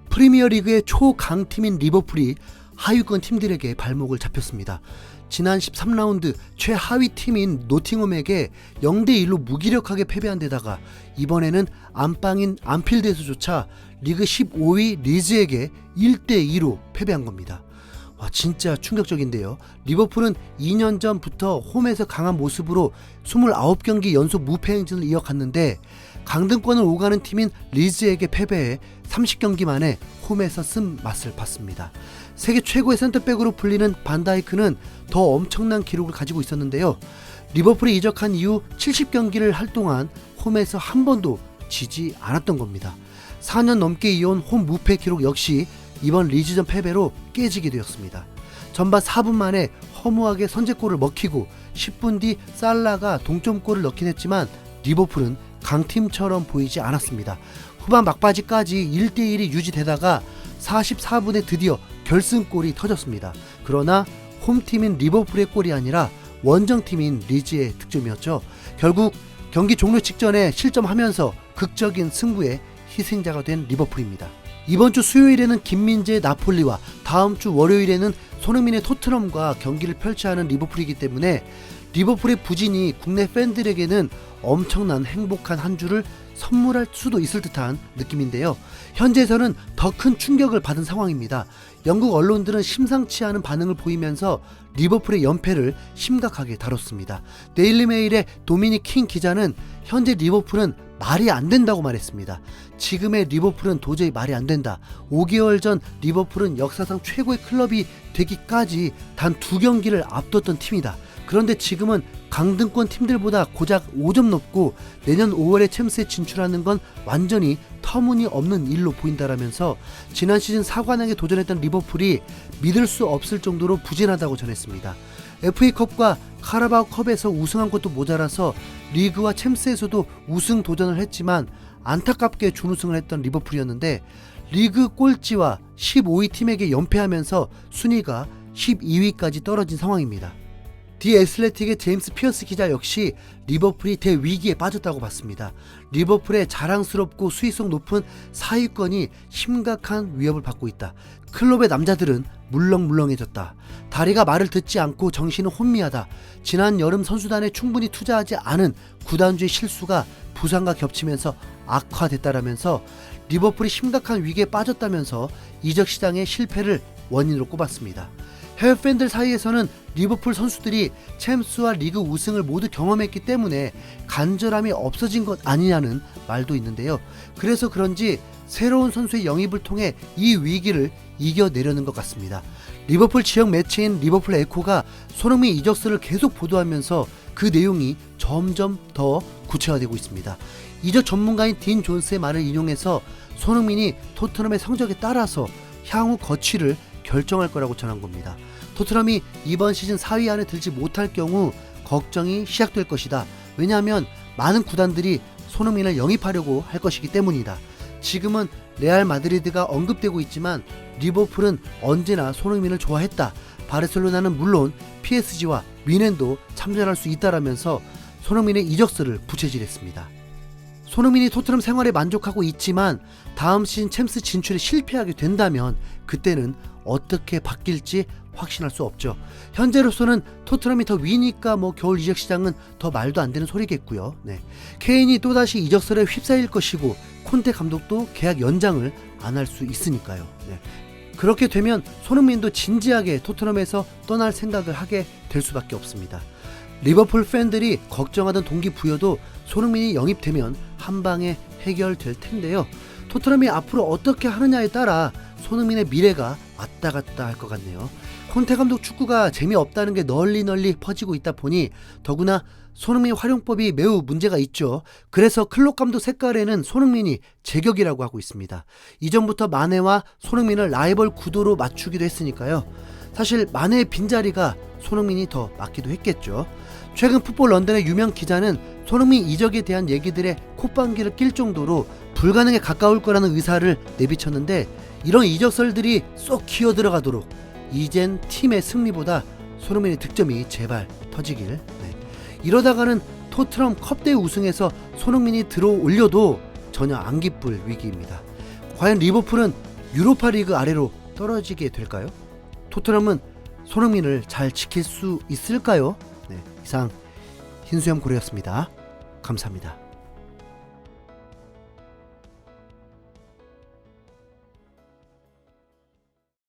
프리미어리그의 초강팀인 리버풀이 하위권 팀들에게 발목을 잡혔습니다. 지난 13라운드 최하위 팀인 노팅엄에게 0대1로 무기력하게 패배한 데다가 이번에는 안방인 안필드에서조차 리그 15위 리즈에게 1대2로 패배한 겁니다. 와, 진짜 충격적인데요. 리버풀은 2년 전부터 홈에서 강한 모습으로 29경기 연속 무패 행진을 이어갔는데 강등권을 오가는 팀인 리즈에게 패배해 30경기 만에 홈에서 쓴맛을 봤습니다. 세계 최고의 센터백으로 불리는 반다이크는 더 엄청난 기록을 가지고 있었는데요. 리버풀에 이적한 이후 70경기를 할 동안 홈에서 한 번도 지지 않았던 겁니다. 4년 넘게 이어온 홈 무패 기록 역시 이번 리즈전 패배로 깨지게 되었습니다. 전반 4분 만에 허무하게 선제골을 먹히고 10분 뒤 살라가 동점골을 넣긴 했지만 리버풀은 강팀처럼 보이지 않았습니다. 후반 막바지까지 1대1이 유지되다가 44분에 드디어 결승골이 터졌습니다. 그러나 홈팀인 리버풀의 골이 아니라 원정팀인 리즈의 득점이었죠. 결국 경기 종료 직전에 실점하면서 극적인 승부의 희생자가 된 리버풀입니다. 이번 주 수요일에는 김민재의 나폴리와 다음 주 월요일에는 손흥민의 토트넘과 경기를 펼쳐야 하는 리버풀이기 때문에 리버풀의 부진이 국내 팬들에게는 엄청난 행복한 한 주를 선물할 수도 있을 듯한 느낌인데요. 현재에서는 더 큰 충격을 받은 상황입니다. 영국 언론들은 심상치 않은 반응을 보이면서 리버풀의 연패를 심각하게 다뤘습니다. 데일리메일의 도미닉 킹 기자는 현재 리버풀은 말이 안 된다고 말했습니다. 지금의 리버풀은 도저히 말이 안 된다. 5개월 전 리버풀은 역사상 최고의 클럽이 되기까지 단 2경기를 앞뒀던 팀이다. 그런데 지금은 강등권 팀들보다 고작 5점 높고 내년 5월에 챔스에 진출하는 건 완전히 터무니없는 일로 보인다라면서 지난 시즌 4관왕에 도전했던 리버풀이 믿을 수 없을 정도로 부진하다고 전했습니다. FA컵과 카라바오컵에서 우승한 것도 모자라서 리그와 챔스에서도 우승 도전을 했지만 안타깝게 준우승을 했던 리버풀이었는데 리그 꼴찌와 15위 팀에게 연패하면서 순위가 12위까지 떨어진 상황입니다. 디 애슬레틱의 제임스 피어스 기자 역시 리버풀이 대위기에 빠졌다고 봤습니다. 리버풀의 자랑스럽고 수익성 높은 4위권이 심각한 위협을 받고 있다. 클럽의 남자들은 물렁물렁해졌다. 다리가 말을 듣지 않고 정신은 혼미하다. 지난 여름 선수단에 충분히 투자하지 않은 구단주의 실수가 부상과 겹치면서 악화됐다라면서 리버풀이 심각한 위기에 빠졌다면서 이적 시장의 실패를 원인으로 꼽았습니다. 해외 팬들 사이에서는 리버풀 선수들이 챔스와 리그 우승을 모두 경험했기 때문에 간절함이 없어진 것 아니냐는 말도 있는데요. 그래서 그런지 새로운 선수의 영입을 통해 이 위기를 이겨내려는 것 같습니다. 리버풀 지역 매체인 리버풀 에코가 손흥민 이적설을 계속 보도하면서 그 내용이 점점 더 구체화되고 있습니다. 이적 전문가인 딘 존스의 말을 인용해서 손흥민이 토트넘의 성적에 따라서 향후 거취를 결정할 거라고 전한 겁니다. 토트넘이 이번 시즌 4위 안에 들지 못할 경우 걱정이 시작될 것이다. 왜냐하면 많은 구단들이 손흥민을 영입하려고 할 것이기 때문이다. 지금은 레알 마드리드가 언급되고 있지만 리버풀은 언제나 손흥민을 좋아했다. 바르셀로나는 물론 PSG와 미넨도 참전할 수 있다라면서 손흥민의 이적설을 부채질했습니다. 손흥민이 토트넘 생활에 만족하고 있지만 다음 시즌 챔스 진출에 실패하게 된다면 그때는 어떻게 바뀔지 확신할 수 없죠. 현재로서는 토트넘이 더 위니까 겨울 이적 시장은 더 말도 안 되는 소리겠고요. 케인이 또다시 이적설에 휩싸일 것이고 콘테 감독도 계약 연장을 안 할 수 있으니까요. 그렇게 되면 손흥민도 진지하게 토트넘에서 떠날 생각을 하게 될 수밖에 없습니다. 리버풀 팬들이 걱정하던 동기부여도 손흥민이 영입되면 한 방에 해결될 텐데요. 토트넘이 앞으로 어떻게 하느냐에 따라 손흥민의 미래가 왔다 갔다 할 것 같네요. 콘테 감독 축구가 재미없다는 게 널리 퍼지고 있다 보니 더구나 손흥민 활용법이 매우 문제가 있죠. 그래서 클롭 감독 색깔에는 손흥민이 제격이라고 하고 있습니다. 이전부터 마네와 손흥민을 라이벌 구도로 맞추기도 했으니까요. 사실 마네의 빈자리가 손흥민이 더 맞기도 했겠죠. 최근 풋볼 런던의 유명 기자는 손흥민 이적에 대한 얘기들에 콧방귀를 낄 정도로 불가능에 가까울 거라는 의사를 내비쳤는데 이런 이적설들이 쏙 기어들어가도록 이젠 팀의 승리보다 손흥민의 득점이 제발 터지길. 이러다가는 토트넘 컵대회 우승에서 손흥민이 들어올려도 전혀 안 기쁠 위기입니다. 과연 리버풀은 유로파 리그 아래로 떨어지게 될까요? 토트넘은 손흥민을 잘 지킬 수 있을까요? 네, 이상 흰수염 고래였습니다. 감사합니다.